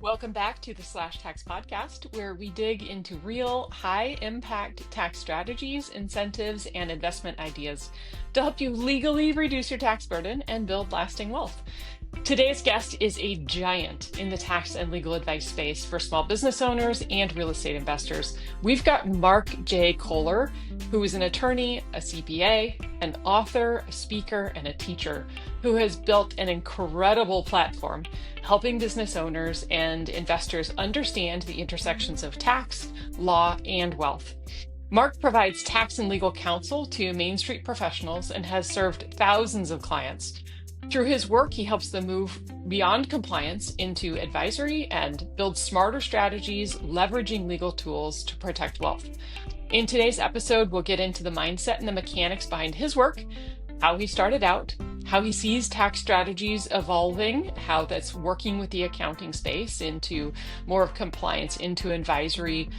Welcome back to the Slash Tax Podcast, where we dig into real high impact tax strategies, incentives, and investment ideas to help you legally reduce your tax burden and build lasting wealth. Today's guest is a giant in the tax and legal advice space for small business owners and real estate investors. We've got Mark J. Kohler, who is an attorney, a CPA, an author, a speaker, and a teacher who has built an incredible platform helping business owners and investors understand the intersections of tax, law, and wealth. Mark provides tax and legal counsel to Main Street professionals and has served thousands of clients. Through his work, he helps them move beyond compliance into advisory and build smarter strategies, leveraging legal tools to protect wealth. In today's episode, we'll get into the mindset and the mechanics behind his work, how he started out, how he sees tax strategies evolving, how that's working with the accounting space into more of compliance, into advisory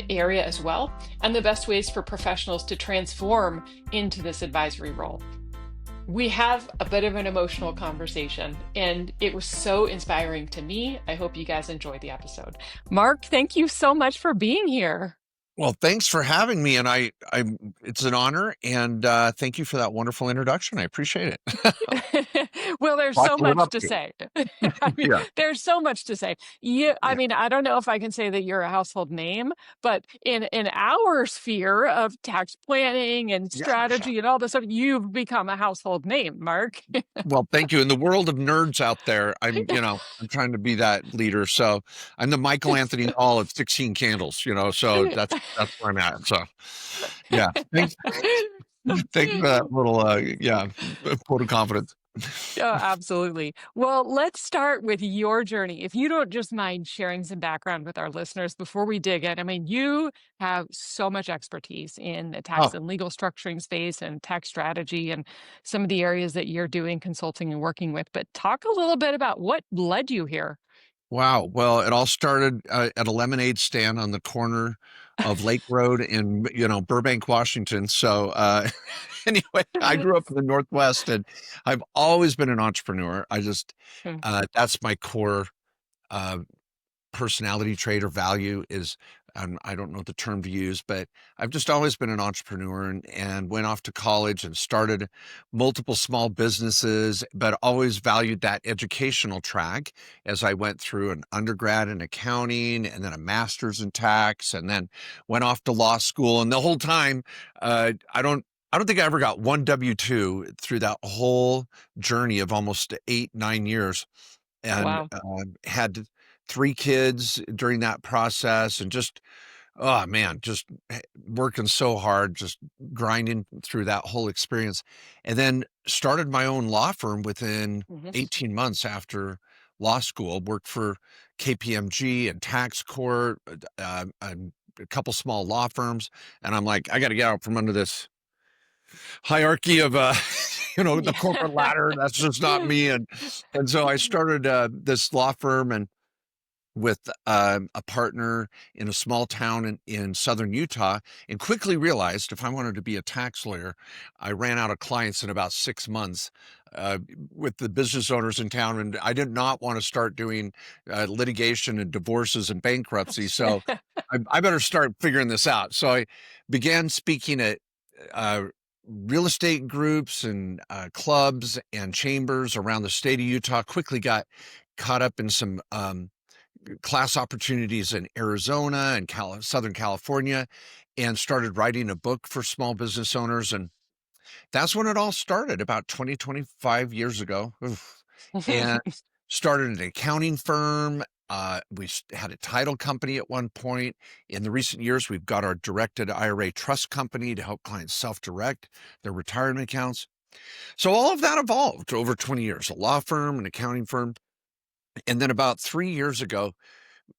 area as well, and the best ways for professionals to transform into this advisory role. We have a bit of an emotional conversation, and it was so inspiring to me. I hope you guys enjoyed the episode. Mark, thank you so much for being here. Well, thanks for having me, and it's an honor, and thank you for that wonderful introduction. I appreciate it. Well, there's Lot so to live much up to to. say. I mean, Yeah, there's so much to say. I yeah, mean, I don't know if I can say that you're a household name, but in our sphere of tax planning and yeah. strategy and all this stuff, you've become a household name, Mark. Well, thank you. In the world of nerds out there, I'm trying to be that leader. So I'm the Michael Anthony Hall of 16 candles. So that's where I'm at. So, yeah. Thanks, thank you for that little, quote of confidence. Oh, absolutely. Well, let's start with your journey. If you don't just mind sharing some background with our listeners before we dig in. I mean, you have so much expertise in the tax Oh, and legal structuring space and tax strategy and some of the areas that you're doing consulting and working with. But talk a little bit about what led you here. wow. Well, it all started at a lemonade stand on the corner of Lake Road in, Burbank, Washington. So, anyway, I grew up in the Northwest and I've always been an entrepreneur. Hmm. That's my core uh, personality trait or value is, I don't know the term to use, but I've just always been an entrepreneur and went off to college and started multiple small businesses, but always valued that educational track as I went through an undergrad in accounting and then a master's in tax and then went off to law school. And the whole time, I don't think I ever got one W-2 through that whole journey of almost 8, 9 years, and Wow. had three kids during that process, and just, oh man, just working so hard, just grinding through that whole experience, and then started my own law firm within Mhm. 18 months after law school. Worked for KPMG and tax court, and a couple small law firms, and I'm like, I got to get out from under this hierarchy of the corporate Yeah. ladder. That's just not me. And so I started this law firm and with a partner in a small town in southern Utah, and quickly realized if I wanted to be a tax lawyer, I ran out of clients in about 6 months uh, with the business owners in town, and I did not want to start doing litigation and divorces and bankruptcy. So I better start figuring this out. So I began speaking at uh, real estate groups and clubs and chambers around the state of Utah. Quickly got caught up in some class opportunities in Arizona and Southern California, and started writing a book for small business owners. And that's when it all started about 25 years ago. Oof. And started an accounting firm. Had a title company at one point. In the recent years, we've got our directed IRA trust company to help clients self-direct their retirement accounts. So all of that evolved over 20 years, a law firm, an accounting firm. And then about 3 years ago,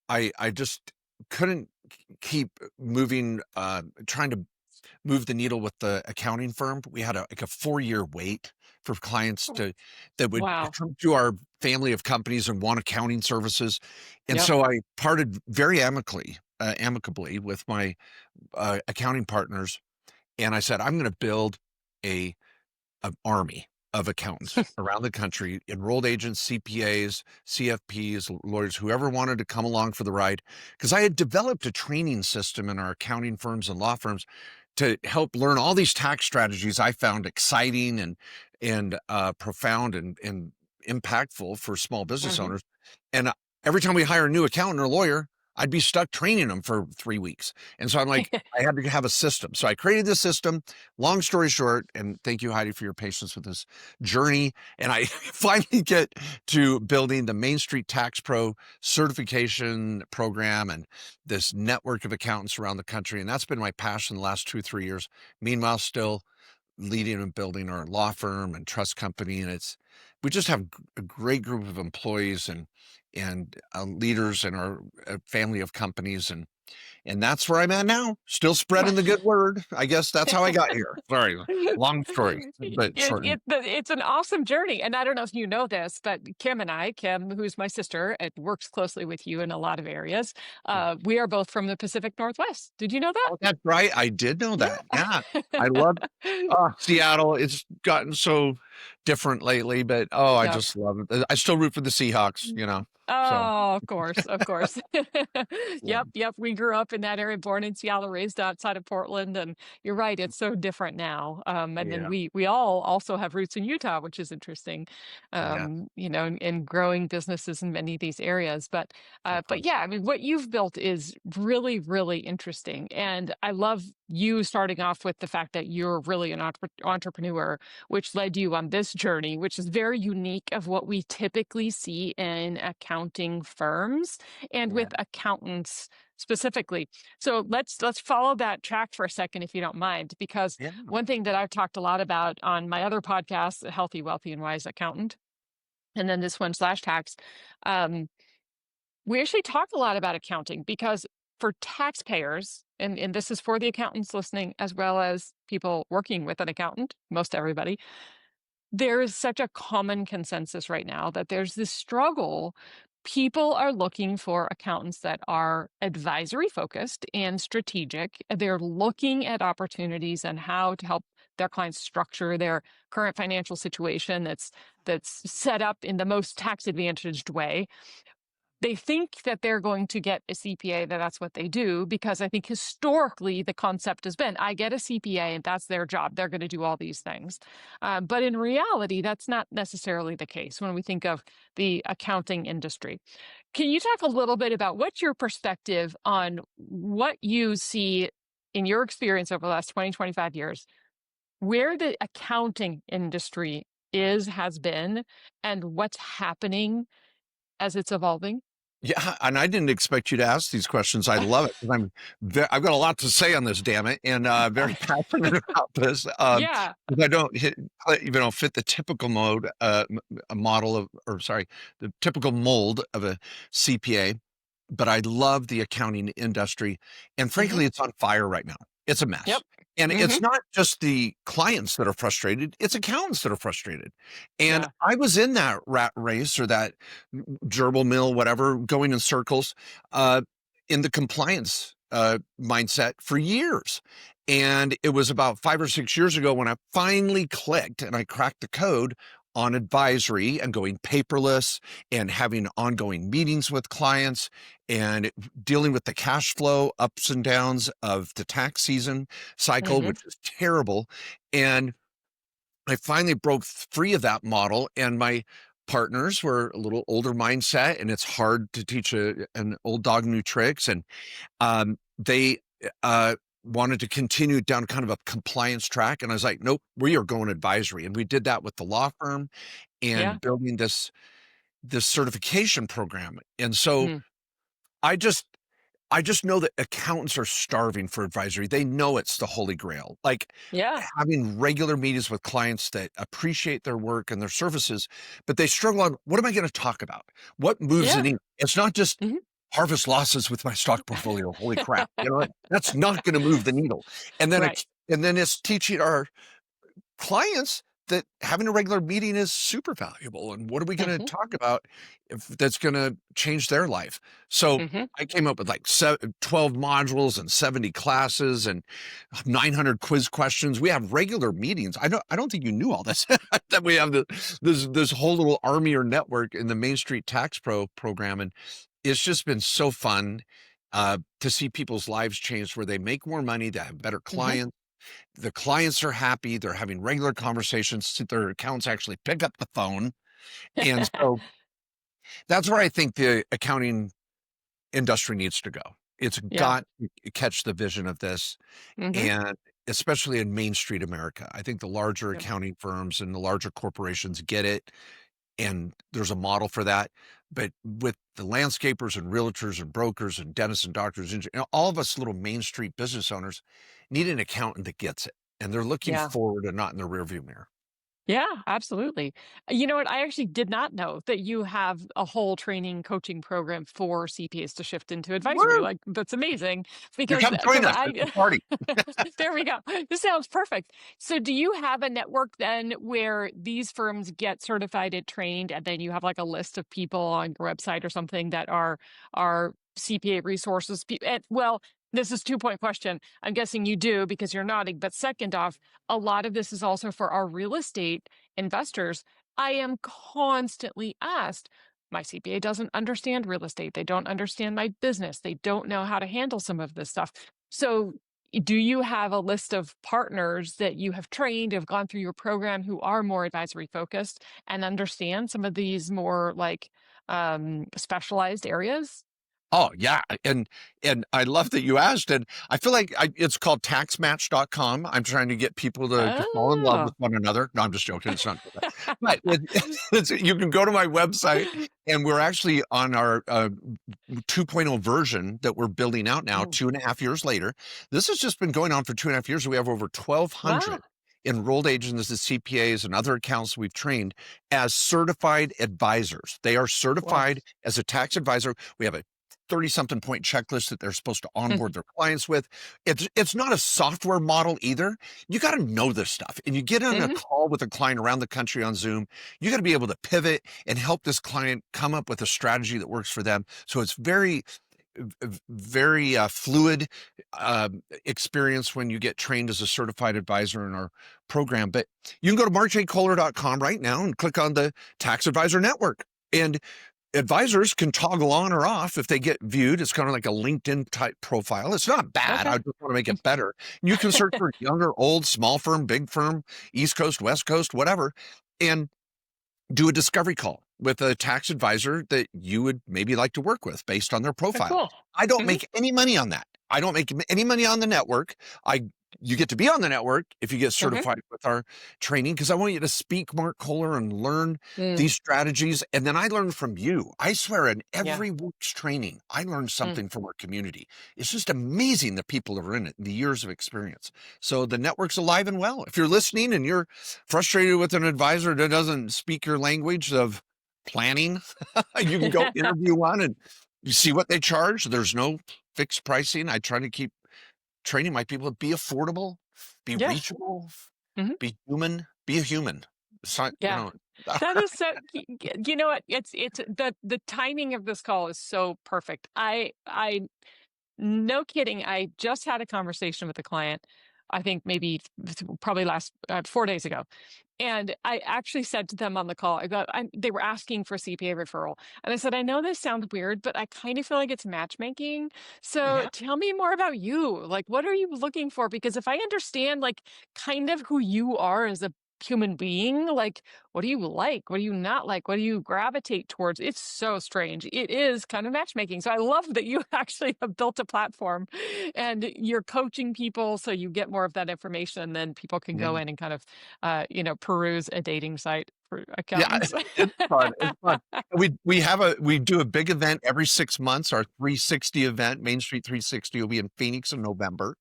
I just couldn't keep moving, trying to move the needle with the accounting firm. We had like a 4-year wait for clients that would Wow. come to our family of companies and want accounting services. And Yep. so I parted very amicably with my accounting partners. And I said, I'm going to build a an army. of accountants around the country, enrolled agents, CPAs, CFPs, lawyers, whoever wanted to come along for the ride. Because I had developed a training system in our accounting firms and law firms to help learn all these tax strategies I found exciting and profound and impactful for small business Hmm. owners. And every time we hire a new accountant or lawyer, I'd be stuck training them for 3 weeks. And so I'm like, I had to have a system. So I created this system. Long story short, and thank you, Heidi, for your patience with this journey. And I finally get to building the Main Street Tax Pro certification program and this network of accountants around the country. And that's been my passion the last 2, 3 years. Meanwhile, still leading and building our law firm and trust company. And we just have a great group of employees and leaders in our family of companies. And that's where I'm at now, still spreading the good word. I guess that's how I got here. Sorry, long story, but shortened. It's an awesome journey. And I don't know if you know this, but Kim, who's my sister, it works closely with you in a lot of areas. We are both from the Pacific Northwest. Did you know that? Oh, that's right. I did know that. Yeah. I love Yeah. Seattle. It's gotten so different lately, but I Yep. just love it. I still root for the Seahawks. So Oh, of course, of course. yeah, Yep. We grew up in that area, born in Seattle, raised outside of Portland, and you're right, it's so different now. And then yeah, we all also have roots in Utah, which is interesting. yeah. And growing businesses in many of these areas. So But fun. yeah, I mean, what you've built is really, really interesting, and I love you starting off with the fact that you're really an entrepreneur, which led you on this journey, which is very unique of what we typically see in accounting firms and Yeah, with accountants specifically. So let's follow that track for a second, if you don't mind, because yeah, one thing that I've talked a lot about on my other podcast, Healthy, Wealthy, and Wise Accountant, and then this one slash tax, um, we actually talk a lot about accounting because for taxpayers, and this is for the accountants listening as well as people working with an accountant, most everybody, there is such a common consensus right now that there's this struggle. People are looking for accountants that are advisory focused and strategic. They're looking at opportunities and how to help their clients structure their current financial situation that's set up in the most tax advantaged way. They think that they're going to get a CPA, that's what they do, because I think historically the concept has been, I get a CPA and that's their job. They're going to do all these things. But in reality, that's not necessarily the case when we think of the accounting industry. Can you talk a little bit about what's your perspective on what you see in your experience over the last 20, 25 years, where the accounting industry has been, and what's happening as it's evolving? yeah. And I didn't expect you to ask these questions. I love it because I've got a lot to say on this, damn it, and very passionate about this. Yeah. Because I don't fit the typical model of, or sorry, the typical mold of a CPA. But I love the accounting industry. And Hmm. frankly, it's on fire right now. It's a Yep. mess. And Hmm. it's not just the clients that are frustrated, it's accountants that are frustrated. And Yeah. I was in that rat race or that gerbil mill, whatever, going in circles uh, in the compliance mindset for years. And it was about 5 or 6 years ago when I finally clicked and I cracked the code on advisory and going paperless and having ongoing meetings with clients and dealing with the cash flow ups and downs of the tax season cycle, Hmm. which is terrible. And I finally broke free of that model, and my partners were a little older mindset, and it's hard to teach an old dog new tricks. And they wanted to continue down kind of a compliance track. And I was like, nope, we are going advisory. And we did that with the law firm Yeah. and building this certification program. And so Mm. I just I just know that accountants are starving for advisory. They know it's the holy grail. Like Yeah. having regular meetings with clients that appreciate their work and their services, but they struggle on what am I going to talk about? What moves the Yeah. needle? It's not just Hmm. harvest losses with my stock portfolio. Holy crap. That's not going to move the needle. And then Right. it's teaching our clients that having a regular meeting is super valuable. And what are we going to Hmm. talk about if that's going to change their life? So Hmm. I came up with like 12 modules and 70 classes and 900 quiz questions. We have regular meetings. I don't think you knew all this, that we have this whole little army or network in the Main Street Tax Pro program. And it's just been so fun to see people's lives change where they make more money, they have better Hmm. clients. The clients are happy. They're having regular conversations. So their accounts actually pick up the phone. And so that's where I think the accounting industry needs to go. It's Yeah. got to catch the vision of this. Hmm. And especially in Main Street America, I think the larger Yeah. accounting firms and the larger corporations get it. And there's a model for that. But with the landscapers and realtors and brokers and dentists and doctors, all of us little Main Street business owners need an accountant that gets it. And they're looking Yeah. forward and not in the rearview mirror. Yeah, absolutely. You know what? I actually did not know that you have a whole training coaching program for CPAs to shift into advisory. Woo! Like, that's amazing You because come join us. It's a I party. there we go. This sounds perfect. So, do you have a network then where these firms get certified and trained, and then you have like a list of people on your website or something that are CPA resources? Well, this is 2 point question. I'm guessing you do because you're nodding. But second off, a lot of this is also for our real estate investors. I am constantly asked, my CPA doesn't understand real estate. They don't understand my business. They don't know how to handle some of this stuff. So, do you have a list of partners that you have trained, have gone through your program who are more advisory focused and understand some of these more like specialized areas? Oh yeah, and I love that you asked, and I feel like it's called taxmatch.com. I'm trying to get people to fall in love with Oh. one another. No, I'm just joking. It's not, but you can go to my website, and we're actually on our 2.0 version that we're building out now. Oh, 2.5 years later, this has just been going on for 2.5 years. We have over wow. 1,200 enrolled agents and CPAs and other accounts we've trained as certified advisors. They are Whoa. certified as a tax advisor. We have a 30 something point checklist that they're supposed to onboard their clients with. It's not a software model either. You got to know this stuff. And you get on a Hmm. call with a client around the country on Zoom, you got to be able to pivot and help this client come up with a strategy that works for them. So it's very fluid experience when you get trained as a certified advisor in our program. But you can go to markjkohler.com right now and click on the Tax Advisor Network. And advisors can toggle on or off if they get viewed. It's kind of like a LinkedIn type profile. It's not bad. Okay. I just want to make it better. You can search for younger, old, small firm, big firm, East Coast, West Coast, whatever, and do a discovery call with a tax advisor that you would maybe like to work with based on their Okay, profile. cool. I don't Hmm. make any money on that. I don't make any money on the network. You get to be on the network if you get Hmm. certified with our training, because I want you to speak Mark Kohler and learn Mm, these strategies. And then I learn from you. I swear in yeah. every week's training, I learn Mm, something from our community. It's just amazing the people that are in it, the years of experience. So the network's alive and well. If you're listening and you're frustrated with an advisor that doesn't speak your language of planning, you can go interview one and you see what they charge. There's no fixed pricing. I try to keep training my people to be affordable, be yeah. reachable, Hmm. be human, be a human. It's not, Yeah. That is so. You know what? It's the timing of this call is so perfect. I no kidding. I just had a conversation with a client. I think maybe probably last 4 days ago. And I actually said to them on the call, they were asking for CPA referral. And I said, I know this sounds weird, but I kind of feel like it's matchmaking. So Yeah. tell me more about you. Like, what are you looking for? Because if I understand, like, kind of who you are as a human being, like, what do you like? What do you not like? What do you gravitate towards? It's so strange. It is kind of matchmaking. So I love that you actually have built a platform and you're coaching people so you get more of that information. And then people can go Yeah. in and kind of peruse a dating site for Yeah, accountants. it's fun, it's fun. We do a big event every 6 months, our 360 event, Main Street 360 will be in Phoenix in November,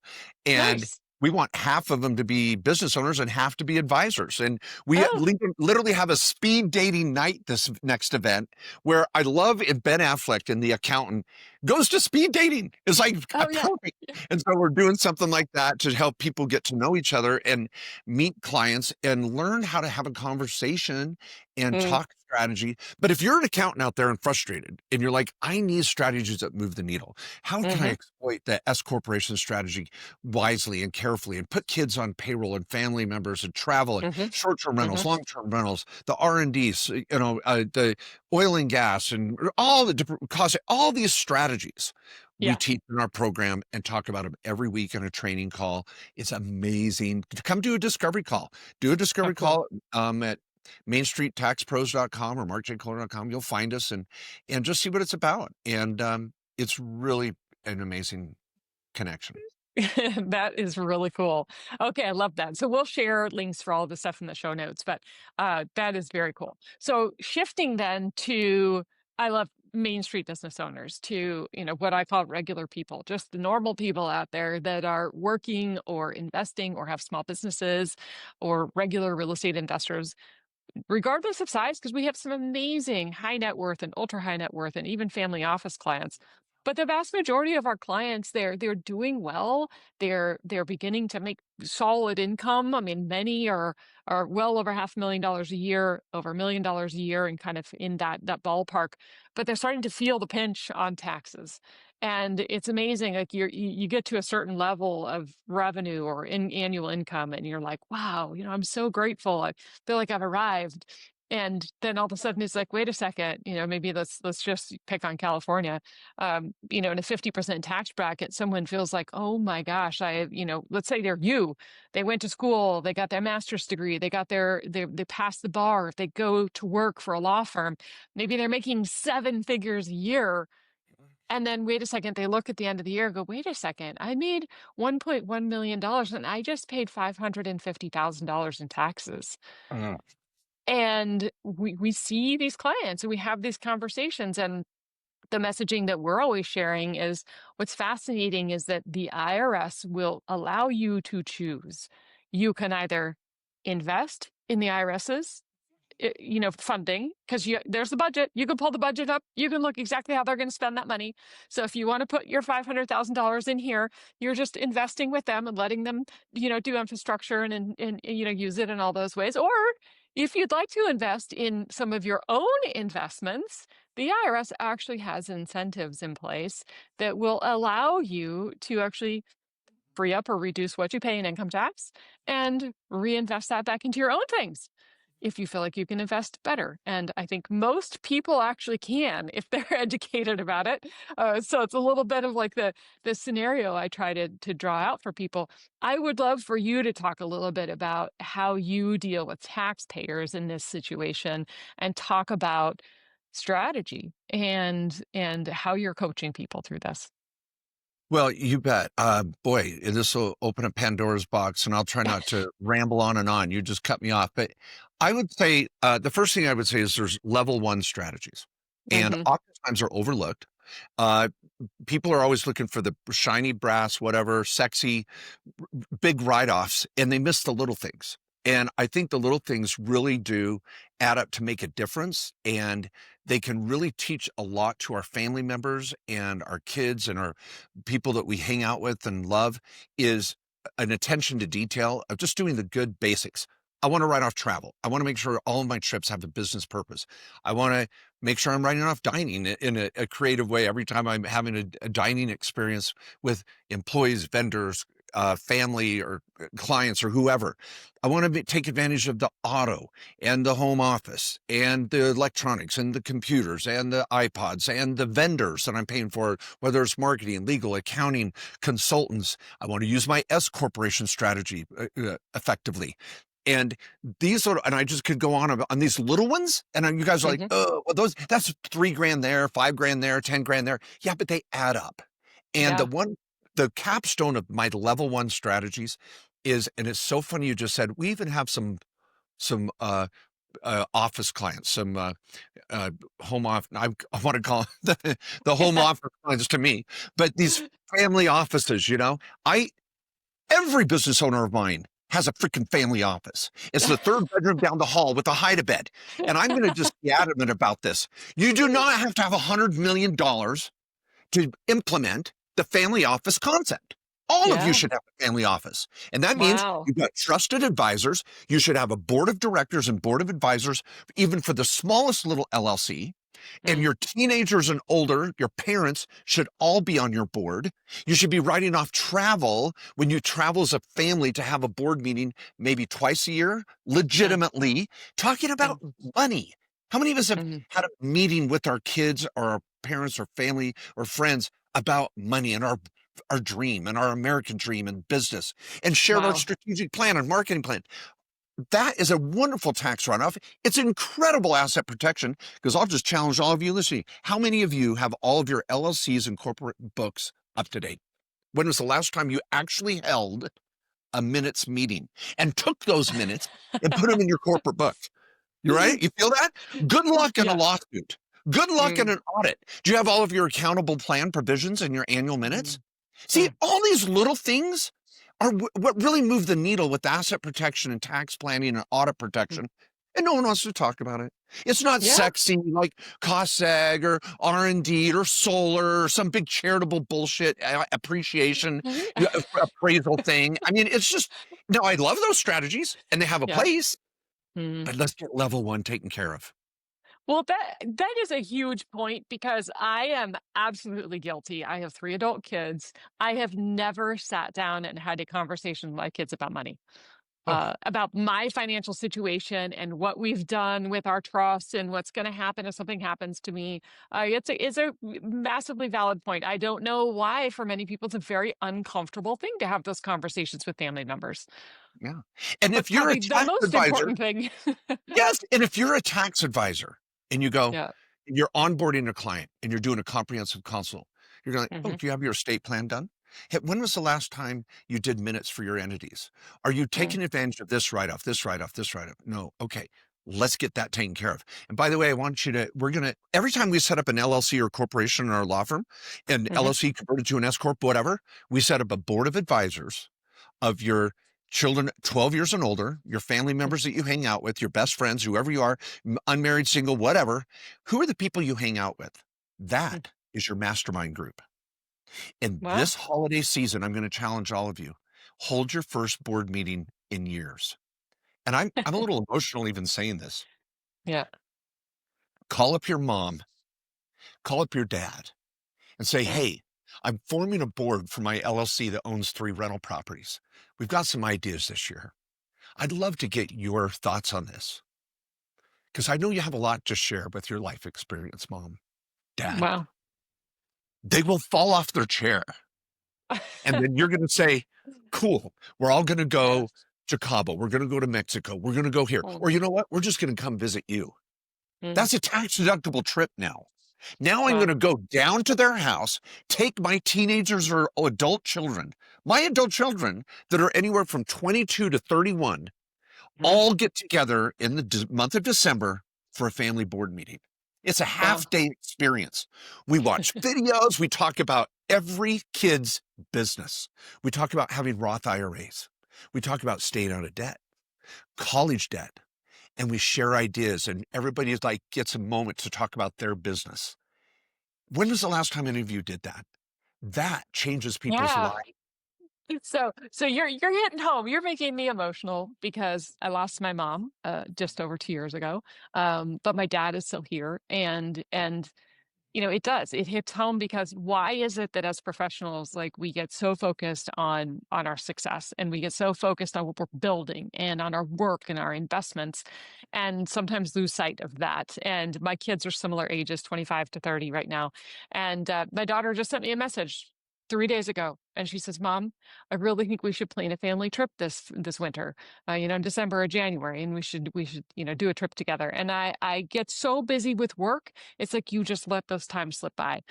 and Nice. we want half of them to be business owners and half to be advisors, and we Oh, literally have a speed dating night this next event where I love Ben Affleck and The Accountant. goes to speed dating. It's like Oh yeah. perfect. And so we're doing something like that to help people get to know each other and meet clients and learn how to have a conversation and Mm, talk strategy. But if you're an accountant out there and frustrated and you're like, I need strategies that move the needle, how can I hmm exploit the S corporation strategy wisely and carefully and put kids on payroll and family members and travel and hmm short-term hmm rentals, long-term rentals, the R&D, the oil and gas and all the different costs, all these strategies we Yeah. teach in our program and talk about them every week in a training call. It's amazing. Come do a discovery call. Do a Oh, discovery cool. call at mainstreettaxpros.com or markjkohler.com. You'll find us and just see what it's about. And it's really an amazing connection. That is really cool. Okay, I love that. So we'll share links for all the stuff in the show notes, but that is very cool. So shifting then to, I love Main Street business owners to, what I call regular people, just the normal people out there that are working or investing or have small businesses or regular real estate investors regardless of size, because we have some amazing high net worth and ultra high net worth and even family office clients. But the vast majority of our clients, they're doing well. They're beginning to make solid income. I mean, many are well over $500,000 a year, over $1 million a year, and kind of in that ballpark. But they're starting to feel the pinch on taxes. And it's amazing. Like you get to a certain level of revenue or annual income, and you're like, wow, I'm so grateful. I feel like I've arrived. And then all of a sudden it's like, wait a second, maybe let's just pick on California. In a 50% tax bracket, someone feels like, oh my gosh, let's say they went to school, they got their master's degree, they passed the bar. If they go to work for a law firm, maybe they're making 7 figures a year. And then wait a second, they look at the end of the year and go, wait a second, I made $1.1 million and I just paid $550,000 in taxes. Uh, And we see these clients and we have these conversations. And the messaging that we're always sharing is what's fascinating is that the IRS will allow you to choose. You can either invest in the IRS's funding, because there's the budget. You can pull the budget up. You can look exactly how they're going to spend that money. So if you want to put your $500,000 in here, you're just investing with them and letting them, do infrastructure and use it in all those ways. Or if you'd like to invest in some of your own investments, the IRS actually has incentives in place that will allow you to actually free up or reduce what you pay in income tax and reinvest that back into your own things if you feel like you can invest better. And I think most people actually can if they're educated about it. So it's a little bit of like the scenario I try to draw out for people. I would love for you to talk a little bit about how you deal with taxpayers in this situation and talk about strategy and how you're coaching people through this. well, you bet. Boy, this will open a Pandora's box, and I'll try not to ramble on and on. You just cut me off. But I would say the first thing I would say is there's level one strategies, and hmm oftentimes are overlooked. Uh, People are always looking for the shiny brass, whatever, sexy, big write-offs, and they miss the little things. And I think the little things really do add up to make a difference. And they can really teach a lot to our family members and our kids and our people that we hang out with and love is an attention to detail of just doing the good basics. I want to write off travel. I want to make sure all of my trips have a business purpose. I want to make sure I'm writing off dining in a creative way every time I'm having a dining experience with employees, vendors, family or clients or whoever. I want to take advantage of the auto and the home office and the electronics and the computers and the iPods and the vendors that I'm paying for, whether it's marketing, legal, accounting, consultants. I want to use my S corporation strategy effectively. And these sort of, and I just could go on these little ones. And you guys are like, hmm oh, well, that's $3,000 there, $5,000 there, 10 grand there. Yeah, but they add up. And Yeah. the capstone of my level one strategies is, and it's so funny you just said, we even have some office clients, some home office. I want to call the home office clients to me, but these family offices. I every business owner of mine has a freaking family office. It's the third bedroom down the hall with a hide-a-bed. And I'm going to just be adamant about this. You do not have to have $100 million to implement the family office concept. All of you Yeah. should have a family office. And that means Wow. you've got trusted advisors. You should have a board of directors and board of advisors, even for the smallest little LLC. And Mm, your teenagers and older, your parents should all be on your board. You should be writing off travel when you travel as a family to have a board meeting maybe twice a year, mm, legitimately talking about mm, money. How many of us have mm. had a meeting with our kids or our parents or family or friends about money and our dream and our American dream and business and shared our Wow. strategic plan and marketing plan? That is a wonderful tax runoff. It's incredible asset protection because I'll just challenge all of you listening. How many of you have all of your LLCs and corporate books up to date? When was the last time you actually held a minutes meeting and took those minutes and put them in your corporate book? You right? You feel that? Good luck in a Yeah. lawsuit. Good luck in Mm, an audit. Do you have all of your accountable plan provisions in your annual minutes? mm, See, mm, all these little things are what really move the needle with asset protection and tax planning and audit mm. protection. And no one wants to talk about it. It's not Yeah. sexy like cost seg or R&D or solar or some big charitable bullshit appreciation appraisal thing. I mean, it's just, no, I love those strategies and they have a Yeah. place, Mm. but let's get level one taken care of. Well, that is a huge point because I am absolutely guilty. I have 3 adult kids. I have never sat down and had a conversation with my kids about money, Oh, about my financial situation and what we've done with our trusts and what's gonna happen if something happens to me. It's a massively valid point. I don't know why for many people it's a very uncomfortable thing to have those conversations with family members, yeah. And but if you're a probably the tax most advisor, important thing. yes, and if you're a tax advisor and you go, Yeah. you're onboarding a client and you're doing a comprehensive consult, you're going, oh, Mhm. do you have your estate plan done? Hey, when was the last time you did minutes for your entities? Are you Mm, taking advantage of this write off, this write off, this write off? No. Okay. Let's get that taken care of. And by the way, I want you to, we're going to, every time we set up an LLC or corporation in our law firm and mhm, LLC converted to an S Corp, whatever, we set up a board of advisors of your children 12 years and older, your family mm, members that you hang out with, your best friends, whoever you are, unmarried, single, whatever. Who are the people you hang out with? mm. That is your mastermind group. And Wow. this holiday season, I'm going to challenge all of you. Hold your first board meeting in years. And I'm a little emotional even saying this. Yeah. Call up your mom, call up your dad, and say, Mm. hey, I'm forming a board for my LLC that owns 3 rental properties. We've got some ideas this year. I'd love to get your thoughts on this because I know you have a lot to share with your life experience, mom, dad. Wow. They will fall off their chair. And then you're going to say, cool, we're all going to Yeah. go to Cabo. We're going to go to Mexico. We're going to go here. Mm, Or you know what? We're just going to come visit you. mm. That's a tax deductible trip now. Now I'm going Wow. to go down to their house, take my teenagers or adult children, my adult children that are anywhere from 22 to 31, Mm. all get together in the month of December for a family board meeting. It's a Wow. half day experience. We watch videos. We talk about every kid's business. We talk about having Roth IRAs. We talk about staying out of debt, college debt, and we share ideas and everybody like gets a moment to talk about their business. When was the last time any of you did that? That changes people's Yeah. lives. So you're hitting home. You're making me emotional because I lost my mom just over 2 years ago. But my dad is still here and it does. It hits home because why is it that as professionals, like we get so focused on our success and we get so focused on what we're building and on our work and our investments and sometimes lose sight of that. And my kids are similar ages, 25 to 30 right now. And my daughter just sent me a message 3 days ago and she says, Mom, I really think we should plan a family trip this winter, in December or January, and we should do a trip together. And I get so busy with work it's like you just let those times slip by.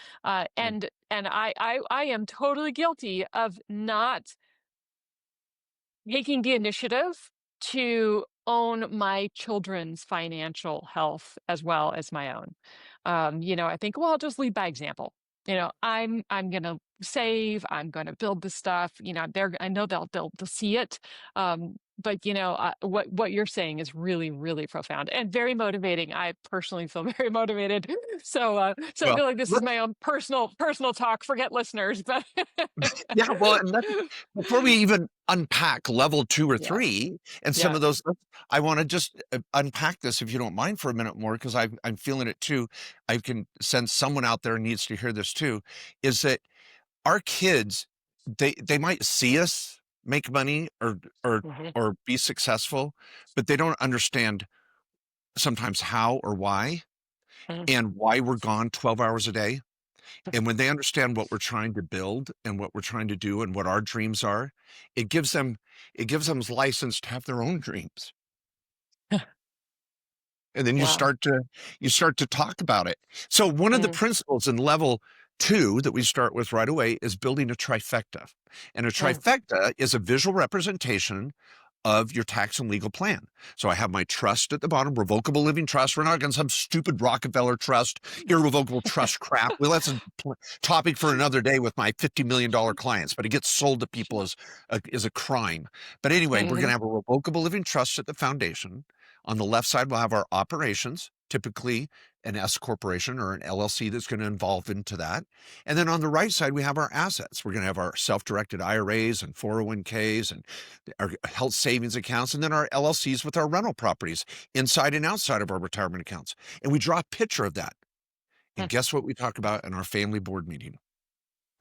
Yeah, And I am totally guilty of not taking the initiative to own my children's financial health as well as my own. I think, well, I'll just lead by example. I'm gonna save. I'm going to build the stuff. I know they'll see it. But what you're saying is really, really profound and very motivating. I personally feel very motivated. So I Well, feel like this is my own personal talk. Forget listeners, but yeah, well, and before we even unpack level 2 or yeah, 3 and some yeah. of those, I want to just unpack this, if you don't mind, for a minute more, because I'm feeling it too. I can sense someone out there needs to hear this too, is that our kids, they might see us make money or Mhm. or be successful, but they don't understand sometimes how or why, Mhm. and why we're gone 12 hours a day. And when they understand what we're trying to build and what we're trying to do and what our dreams are, it gives them license to have their own dreams. And then Wow. you start to talk about it. So one of the Mm, principles in level 2 that we start with right away is building a trifecta. And a mm, trifecta is a visual representation of your tax and legal plan. So I have my trust at the bottom, revocable living trust. We're not going to some stupid Rockefeller trust, irrevocable trust crap. Well, that's a topic for another day with my $50 million clients, but it gets sold to people as a crime. But anyway, we're going to mhm, have a revocable living trust at the foundation. On the left side, we'll have our operations, typically an S corporation or an LLC that's going to involve into that. And then on the right side, we have our assets. We're going to have our self-directed IRAs and 401ks and our health savings accounts, and then our LLCs with our rental properties inside and outside of our retirement accounts. And we draw a picture of that. And mm, guess what we talk about in our family board meeting?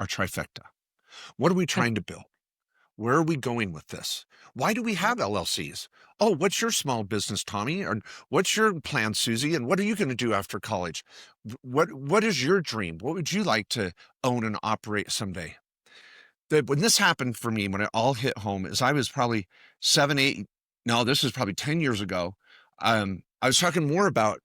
Our trifecta. What are we mm, trying to build? Where are we going with this? Why do we mm, have LLCs? Oh, what's your small business, Tommy? Or what's your plan, Susie? And what are you going to do after college? What is your dream? What would you like to own and operate someday? When this happened for me, when it all hit home, is I was probably 7, 8, no, this is probably 10 years ago. I was talking more about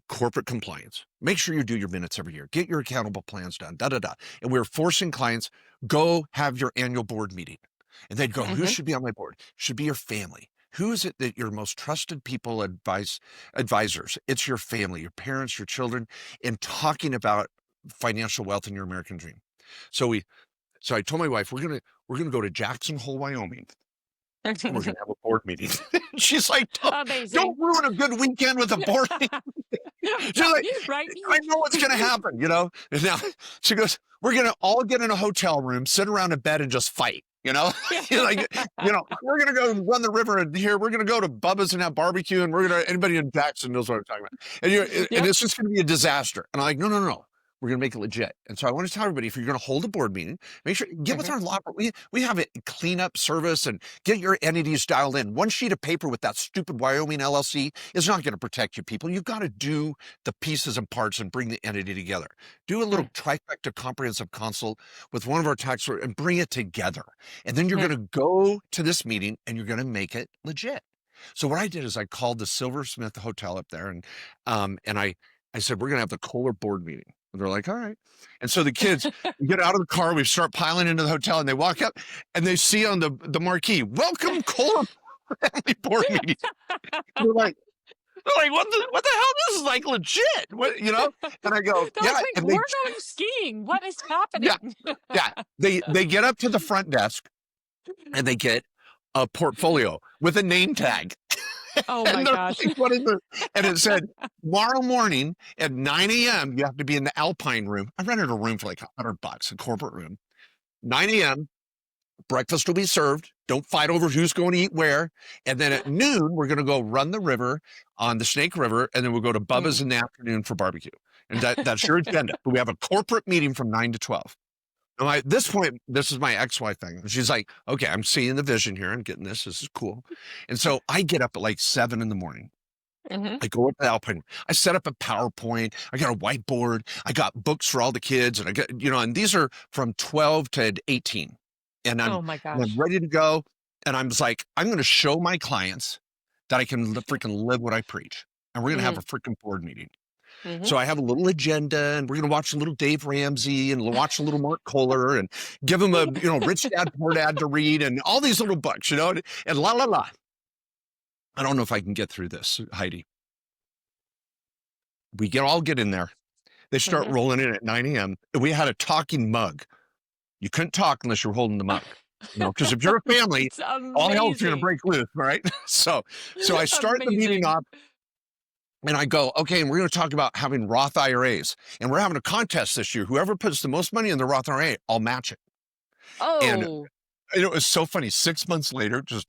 corporate compliance. Make sure you do your minutes every year. Get your accountable plans done, da, da, da. And we were forcing clients, go have your annual board meeting. And they'd go, who mhm, should be on my board? Should be your family. Who is it that your most trusted people advisors? It's your family, your parents, your children, and talking about financial wealth and your American dream. So I told my wife, we're gonna go to Jackson Hole, Wyoming, and we're mhm. gonna have a board meeting. She's like, don't Amazing. ruin a good weekend with a board meeting. She's like, Right. I know what's gonna happen, you know. And now she goes, we're gonna all get in a hotel room, sit around a bed, and just fight. You know, like, we're gonna go run the river and here we're gonna go to Bubba's and have barbecue, and we're gonna anybody in Jackson knows what I'm talking about, and Yep. it's just gonna be a disaster. And I'm like, no, no, no. We're going to make it legit. And so I want to tell everybody, if you're going to hold a board meeting, make sure get with Mhm, our law. We have a cleanup service and get your entities dialed in. One sheet of paper with that stupid Wyoming LLC is not going to protect you people. You've got to do the pieces and parts and bring the entity together. Do a little mm, trifecta comprehensive consult with one of our tax lawyers and bring it together. And then you're mm, going to go to this meeting and you're going to make it legit. So what I did is I called the Silversmith Hotel up there and I said, we're going to have the Kohler board meeting. And they're like, all right. And so the kids get out of the car, we start piling into the hotel, and they walk up and they see on the marquee, welcome Kohler family board meeting. And they're like, what the hell? This is like legit. What, you know? And I go, They're like, yeah. wait, And we're going skiing. What is yeah, happening? yeah. They get up to the front desk and they get a portfolio with a name tag. Oh my And they're gosh. like, what is it? And it said, tomorrow morning at 9 a.m., you have to be in the Alpine room. I rented a room for like $100, a corporate room. 9 a.m., breakfast will be served. Don't fight over who's going to eat where. And then at noon, we're going to go run the river on the Snake River. And then we'll go to Bubba's Mm. in the afternoon for barbecue. And that's your agenda. But we have a corporate meeting from 9 to 12. Now, at this point, this is my ex-wife thing. She's like, okay, I'm seeing the vision here. I'm getting this. This is cool. And so I get up at like 7 in the morning. Mhm. I go up to Alpine. I set up a PowerPoint. I got a whiteboard. I got books for all the kids, and I got and these are from 12 to 18, and Oh my I'm gosh. ready to go. And I'm just like, I'm going to show my clients that I can freaking live what I preach, and we're going to have Mm, a freaking board meeting. mhm. So I have a little agenda, and we're going to watch a little Dave Ramsey, and watch a little Mark Kohler, and give them a Rich Dad Poor Dad to read, and all these little books, and la la la. I don't know if I can get through this, Heidi. We all get in there. They start Mhm. rolling in at 9 a.m. We had a talking mug You couldn't talk unless you were holding the mug, because if you're a family, It's all hell's going to amazing. break loose, right? So I start the meeting Amazing. off and I go, okay, and we're going to talk about having Roth IRAs. And we're having a contest this year. Whoever puts the most money in the Roth IRA, I'll match it. And Oh, it was so funny. 6 months later, just,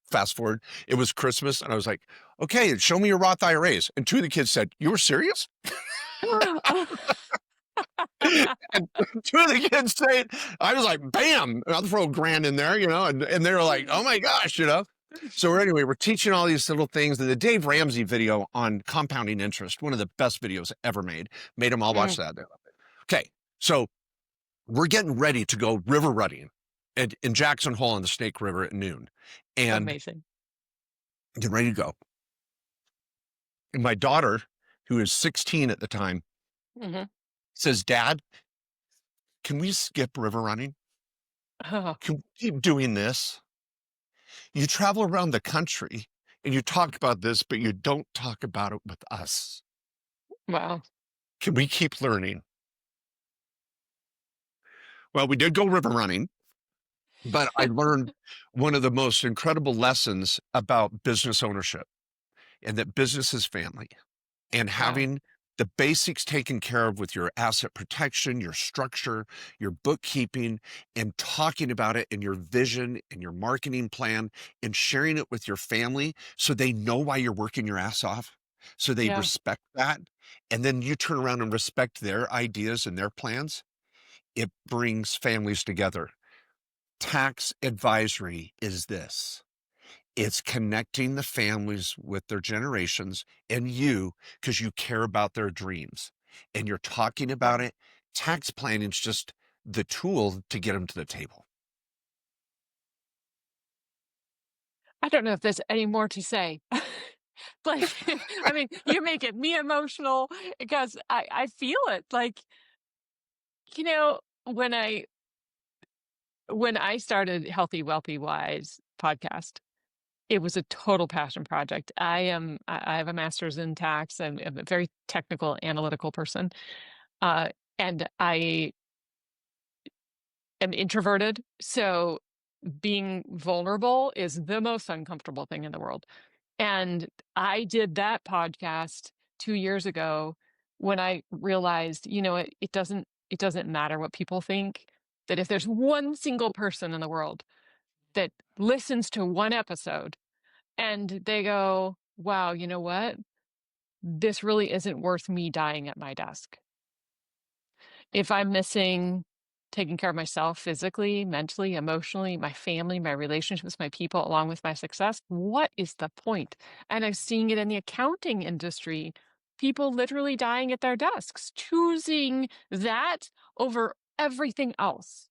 fast forward, it was Christmas. And I was like, okay, show me your Roth IRAs. And two of the kids said, you were serious? And two of the kids say it. I was like, bam, I'll throw a grand in there, and they were like, oh my gosh. So anyway, we're teaching all these little things. And the Dave Ramsey video on compounding interest, one of the best videos ever made them all watch Mm, that. Okay, so we're getting ready to go river running in Jackson Hole on the Snake River at noon, and amazing. getting ready to go. And my daughter, who is 16 at the time, Hmm. says, Dad, can we skip river running? Oh, Can we keep doing this? You travel around the country and you talk about this, but you don't talk about it with us. wow. Can we keep learning? Well, we did go river running, but I learned one of the most incredible lessons about business ownership, and that business is family, and Wow. having the basics taken care of with your asset protection, your structure, your bookkeeping, and talking about it in your vision and your marketing plan, and sharing it with your family so they know why you're working your ass off. So they Yeah. respect that. And then you turn around and respect their ideas and their plans. It brings families together. Tax advisory is this. It's connecting the families with their generations and you, because you care about their dreams and you're talking about Yeah. it. Tax planning is just the tool to get them to the table. I don't know if there's any more to say. Like, I mean, you're making me emotional because I feel it. Like, you know, when I when I started Healthy, Wealthy, Wise podcast, it was a total passion project. I have a master's in tax. I'm a very technical, analytical person. Uh, and I am introverted. So being vulnerable is the most uncomfortable thing in the world. And I did that podcast 2 years ago when I realized, it doesn't matter what people think, that if there's one single person in the world that listens to one episode and they go, wow, you know what? This really isn't worth me dying at my desk. If I'm missing taking care of myself physically, mentally, emotionally, my family, my relationships, my people, along with my success, what is the point? And I'm seeing it in the accounting industry. People literally dying at their desks, choosing that over everything else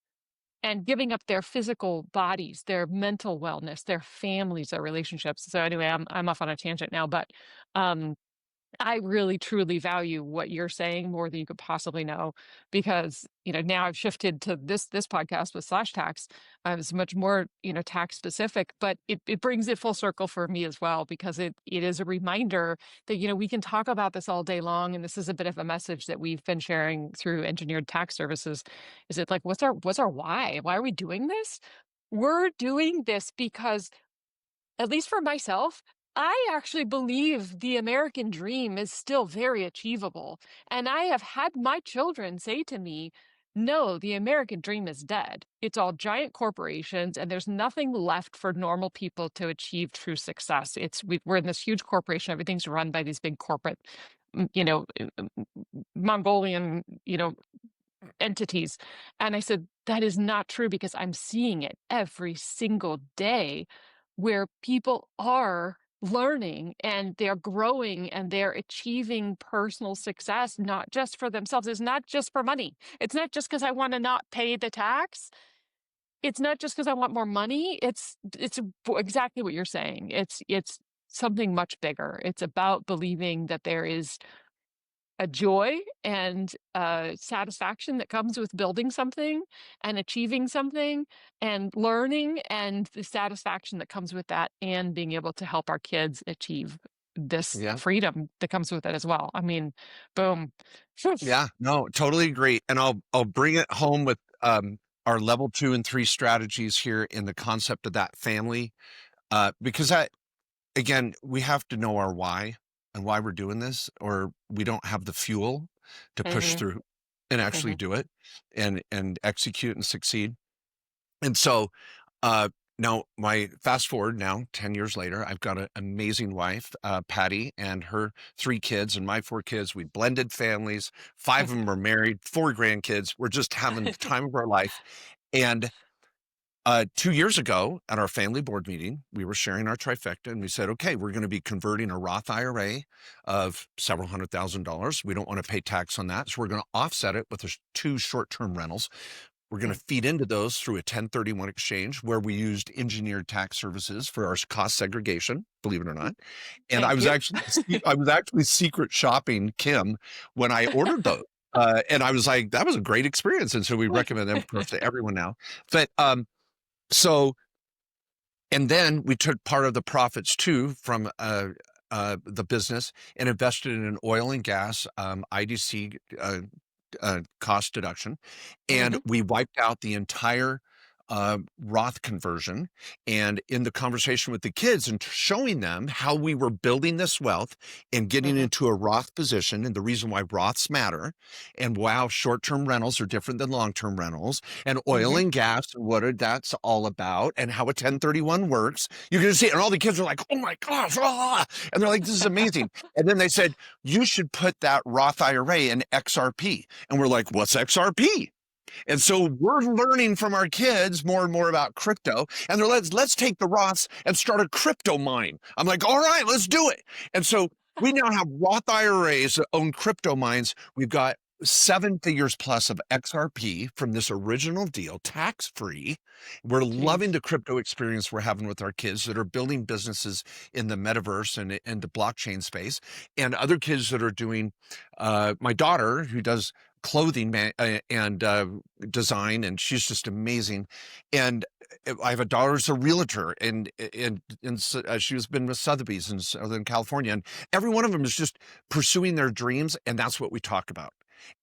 and giving up their physical bodies, their mental wellness, their families, their relationships. So anyway, I'm off on a tangent now, but um I really truly value what you're saying more than you could possibly know, because now I've shifted to this podcast with Slash Tax. It's much more tax specific, but it brings it full circle for me as well, because it is a reminder that we can talk about this all day long, and this is a bit of a message that we've been sharing through Engineered Tax Services. Is it like what's our why? Why are we doing this? We're doing this because, at least for myself, I actually believe the American dream is still very achievable. And I have had my children say to me, no, the American dream is dead. It's all giant corporations, and there's nothing left for normal people to achieve true success. We're in this huge corporation. Everything's run by these big corporate, Mongolian, entities. And I said, that is not true, because I'm seeing it every single day where people are learning and they're growing and they're achieving personal success, not just for themselves. It's not just for money. It's not just because I want to not pay the tax. It's not just because I want more money. It's exactly what you're saying. It's something much bigger. It's about believing that there is a joy and satisfaction that comes with building something and achieving something and learning, and the satisfaction that comes with that, and being able to help our kids achieve this Yeah. freedom that comes with it as well. I mean, boom. Yeah. No, totally agree. And I'll bring it home with our level 2 and 3 strategies here in the concept of that family, because again, we have to know our why and why we're doing this, or we don't have the fuel to push Mm-hmm. through and actually Mm-hmm. do it and execute and succeed. And so, uh, now my fast forward now 10 years later, I've got an amazing wife, Patty, and her 3 kids and my 4 kids. We blended families. 5 of them are married, 4 grandkids. We're just having the time of our life. And 2 years ago at our family board meeting, we were sharing our trifecta and we said, okay, we're going to be converting a Roth IRA of several $100,000. We don't want to pay tax on that. So we're going to offset it with 2 short-term rentals. We're going to feed into those through a 1031 exchange where we used engineered tax services for our cost segregation, believe it or not. And Thank you. I was actually secret shopping Kim when I ordered those. And I was like, that was a great experience. And so we recommend them, of course, to everyone now. But so, and then we took part of the profits too from the business and invested in an oil and gas IDC cost deduction, and Mm-hmm. we wiped out the entire Roth conversion. And in the conversation with the kids and showing them how we were building this wealth and getting Mm-hmm. into a Roth position, and the reason why Roths matter, and wow, short-term rentals are different than long-term rentals, and oil Mm-hmm. and gas, and that's all about, and how a 1031 works. You're going to see it. And all the kids are like, oh my gosh, ah! And they're like, this is amazing. And then they said, you should put that Roth IRA in XRP. And we're like, what's XRP? And so we're learning from our kids more and more about crypto. And they're let's take the Roths and start a crypto mine. I'm like, all right, let's do it. And so we now have Roth IRAs that own crypto mines. We've got 7 figures plus of XRP from this original deal, tax free. We're loving Jeez. the crypto experience we're having with our kids that are building businesses in the metaverse and the blockchain space, and other kids that are doing. My daughter, who does clothing and design, and she's just amazing. And I have a daughter who's a realtor, and she's been with Sotheby's in Southern California, and every one of them is just pursuing their dreams, and that's what we talk about.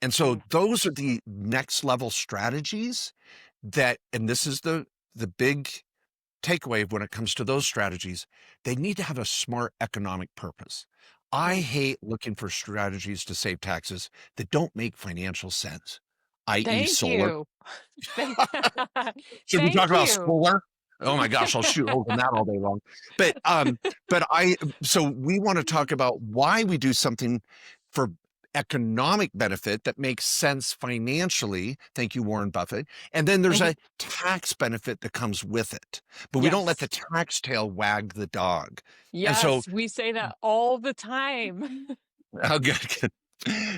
And so Mm. those are the next level strategies and this is the big takeaway when it comes to those strategies. They need to have a smart economic purpose. I Mm. hate looking for strategies to save taxes that don't make financial sense, i.e. Thank solar. you. Thank, Should we talk thank about you. solar? Oh my gosh, I'll shoot holes in that all day long. But so we want to talk about why we do something for economic benefit that makes sense financially. Thank you, Warren Buffett. And then there's Mhm. a tax benefit that comes with it. But we don't let Yes. the tax tail wag the dog. And so, Yes, we say that all the time. oh, good, good.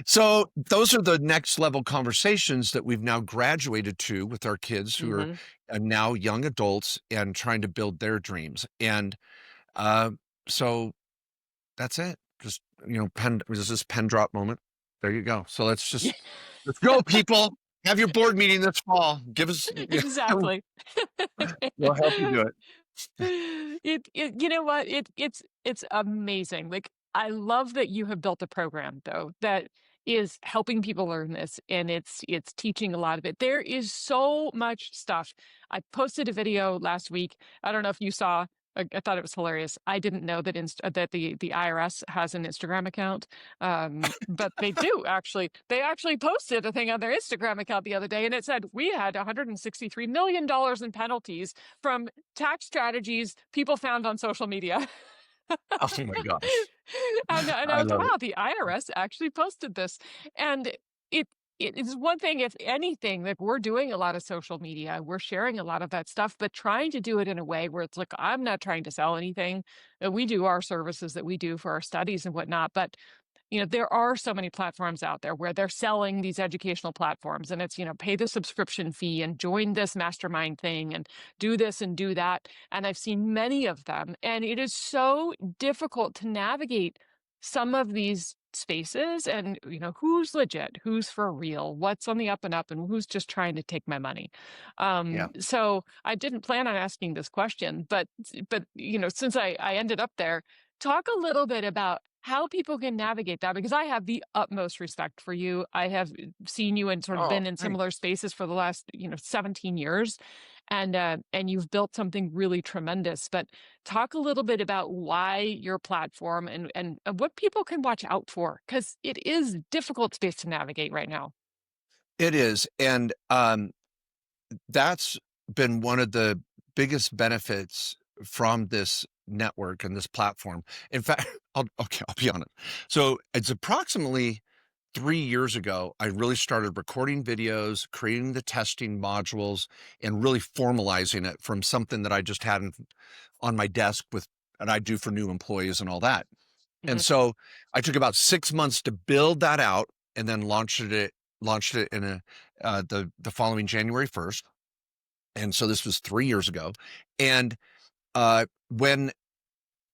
So those are the next level conversations that we've now graduated to with our kids who are Hmm. now young adults and trying to build their dreams. And uh, so that's it. Just, there's this pen drop moment. There you go. So let's go, people. Have your board meeting this fall. Give us, Exactly. we'll help you do it. You know what? It's amazing. Like, I love that you have built a program though that is helping people learn this, and it's teaching a lot of it. There is so much stuff. I posted a video last week. I don't know if you saw. I thought it was hilarious. I didn't know that that the IRS has an Instagram account, but they do actually. They actually posted a thing on their Instagram account the other day, and it said we had $163 million in penalties from tax strategies people found on social media. Oh my gosh. And I I was like, love it. wow, the IRS actually posted this. And it it is one thing, if anything, like we're doing a lot of social media, we're sharing a lot of that stuff, but trying to do it in a way where it's like, I'm not trying to sell anything. We do our services that we do for our studies and whatnot, but there are so many platforms out there where they're selling these educational platforms, and it's, pay the subscription fee and join this mastermind thing and do this and do that. And I've seen many of them, and it is so difficult to navigate some of these spaces and, who's legit, who's for real, what's on the up and up, and who's just trying to take my money. Yeah. So I didn't plan on asking this question, but since I ended up there, talk a little bit about how people can navigate that, because I have the utmost respect for you. I have seen you and sort of Oh, been in thanks. similar spaces for the last, 17 years, and you've built something really tremendous. But talk a little bit about why your platform and what people can watch out for, because it is difficult space to navigate right now. It is, and, that's been one of the biggest benefits from this network and this platform. In fact, I'll be honest. So, it's approximately 3 years ago, I really started recording videos, creating the testing modules, and really formalizing it from something that I just had on my desk with and I do for new employees and all that. And Hmm. so I took about 6 months to build that out and then launched it in the following January 1st. And so this was 3 years ago. And, when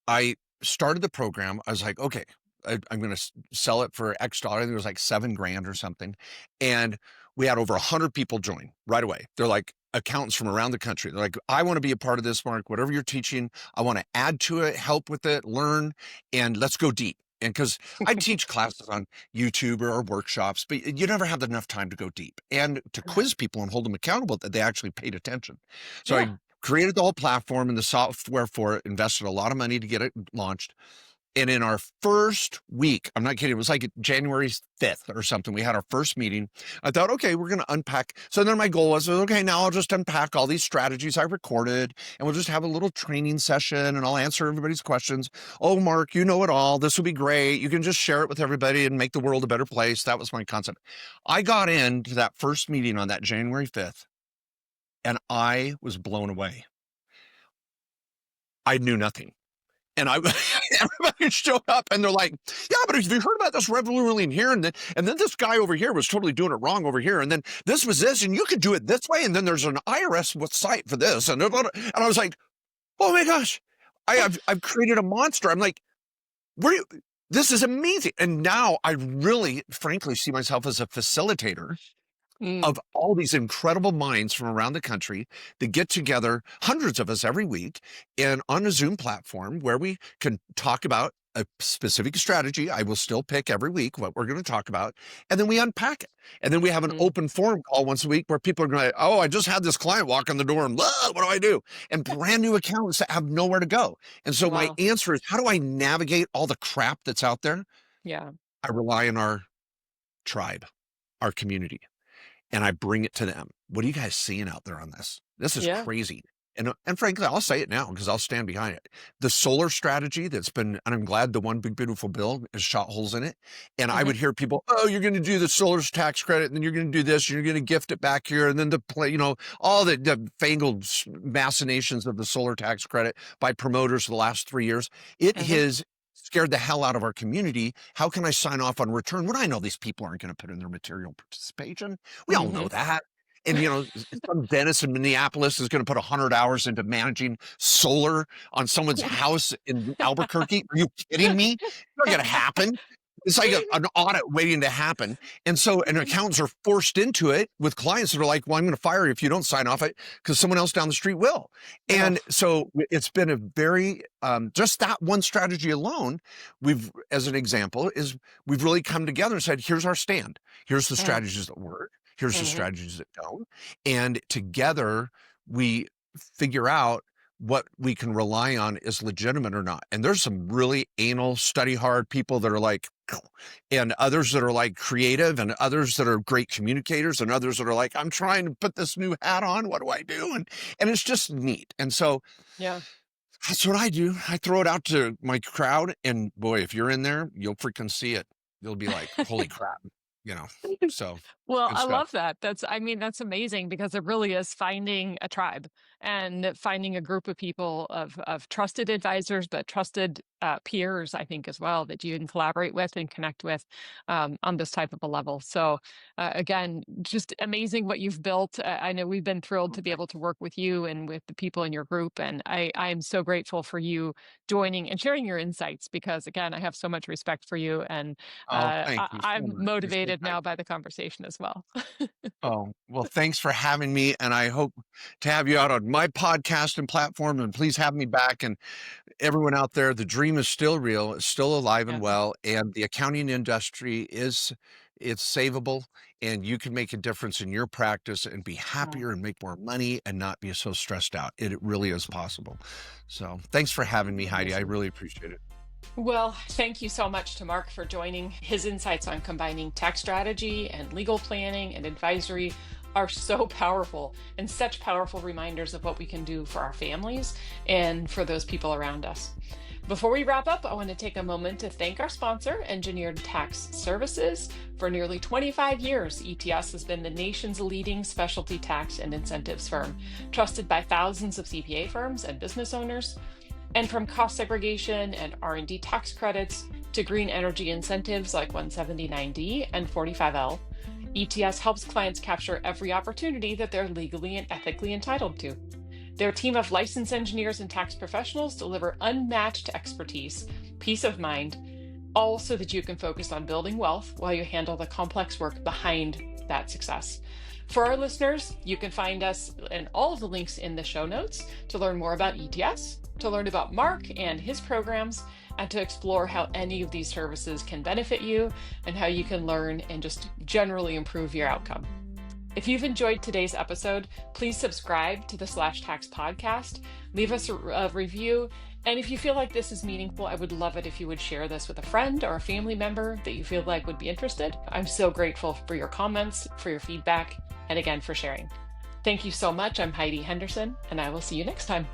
I started the program, I was like, okay, I'm going to sell it for X dollar. I think it was like 7 grand or something. And we had over 100 people join right away. They're like accountants from around the country. They're like, I want to be a part of this, Mark, whatever you're teaching. I want to add to it, help with it, learn, and let's go deep. And because I teach classes on YouTube or workshops, but you never have enough time to go deep and to quiz people and hold them accountable that they actually paid attention. So I Yeah. created the whole platform and the software for it, invested a lot of money to get it launched. And in our first week, I'm not kidding, it was like January 5th or something. We had our first meeting. I thought, okay, we're going to unpack. So then my goal was, okay, now I'll just unpack all these strategies I recorded and we'll just have a little training session and I'll answer everybody's questions. Oh, Mark, you know it all. This will be great. You can just share it with everybody and make the world a better place. That was my concept. I got into that first meeting on that January 5th and I was blown away. I knew nothing. And I everybody showed up and they're like, yeah, but have you heard about this revolution here? And then this guy over here was totally doing it wrong over here. And then this was this, and you could do it this way. And then there's an IRS with site for this. And I was like, oh my gosh, I've created a monster. I'm like, where you, this is amazing. And now I really, frankly, see myself as a facilitator Mm, of all these incredible minds from around the country that get together, hundreds of us every week, and on a Zoom platform where we can talk about a specific strategy. I will still pick every week what we're going to talk about, and then we unpack it. And then we have an mm. open forum call once a week where people are going to, oh, I just had this client walk in the door and what do I do? And brand new accountants that have nowhere to go. And so my Wow. answer is, how do I navigate all the crap that's out there? Yeah. I rely on our tribe, our community, and I bring it to them. What are you guys seeing out there on this? This is Yeah. crazy. And frankly, I'll say it now because I'll stand behind it. The solar strategy that's been, and I'm glad the one big beautiful bill has shot holes in it. And I Hmm. would hear people, oh, you're going to do the solar tax credit, and then you're going to do this, and you're going to gift it back here, and then the play, all the fangled machinations of the solar tax credit by promoters for the last 3 years. It Hmm. has scared the hell out of our community. How can I sign off on return when I know these people aren't going to put in their material participation? We all Hmm. know that. And some dentist in Minneapolis is going to put 100 hours into managing solar on someone's house in Albuquerque. Are you kidding me? It's not going to happen. It's like an audit waiting to happen. And accountants are forced into it with clients that are like, well, I'm going to fire you if you don't sign off it because someone else down the street will. And Ugh. so it's been a very, just that one strategy alone, as an example, is we've really come together and said, here's our stand. Here's the Mm, strategies that work. Here's the mhm. strategies that don't. And together we figure out what we can rely on is legitimate or not. And there's some really anal, study hard people that are like, and others that are like creative, and others that are great communicators, and others that are like, I'm trying to put this new hat on. What do I do? And it's just neat. And so Yeah. that's what I do. I throw it out to my crowd, and boy, if you're in there, you'll freaking see it. You'll be like, holy crap, you know. So Well, good I stuff. love that. That's amazing, because it really is finding a tribe and finding a group of people of trusted advisors, but trusted peers, I think, as well, that you can collaborate with and connect with on this type of a level. So, again, just amazing what you've built. I know we've been thrilled to be able to work with you and with the people in your group, and I am so grateful for you joining and sharing your insights, because, again, I have so much respect for you, and Oh, thank you so I'm much. You're so motivated excited now by the conversation as well. Oh, well, thanks for having me. And I hope to have you out on my podcast and platform. And please have me back. And everyone out there, the dream is still real, it's still alive and Yes. well. And the accounting industry it's savable, and you can make a difference in your practice and be Yeah, happier and make more money and not be so stressed out. It really is possible. So thanks for having me, Heidi. I amazing. really appreciate it. Well, thank you so much to Mark for joining. His insights on combining tax strategy and legal planning and advisory are so powerful and such powerful reminders of what we can do for our families and for those people around us. Before we wrap up, I want to take a moment to thank our sponsor, Engineered Tax Services. For nearly 25 years, ETS has been the nation's leading specialty tax and incentives firm, trusted by thousands of CPA firms and business owners. And from cost segregation and R&D tax credits to green energy incentives like 179D and 45L, ETS helps clients capture every opportunity that they're legally and ethically entitled to. Their team of licensed engineers and tax professionals deliver unmatched expertise, peace of mind, all so that you can focus on building wealth while you handle the complex work behind that success. For our listeners, you can find us in all of the links in the show notes to learn more about ETS, to learn about Mark and his programs, and to explore how any of these services can benefit you and how you can learn and just generally improve your outcome. If you've enjoyed today's episode, please subscribe to the Slash Tax podcast, leave us a review, and if you feel like this is meaningful, I would love it if you would share this with a friend or a family member that you feel like would be interested. I'm so grateful for your comments, for your feedback, and again, for sharing. Thank you so much. I'm Heidi Henderson, and I will see you next time.